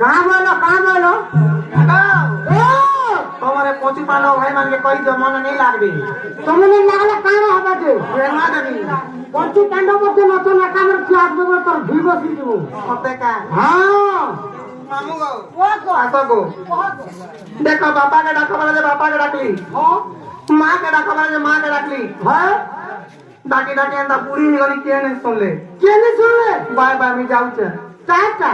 कहाँ बोलो तुम्हारे पोची पालो भाई मान के कोई जमान नहीं लागबी तुमने लागला कहाँ हबा दे प्रेमा देवी पोची पांडव मते न तो ना कामर क्लास में तर भीगो सीजू होते का हां मामू गो को आसो गो देखो बापा के डाका वाला बापा के डाकली हां मां के डाका वाला मां के डाकली हां डाकी डाकी अंदा पूरी गनी के नहीं सुन ले के नहीं सुन ले बाय बाय मैं जाऊ छे चाचा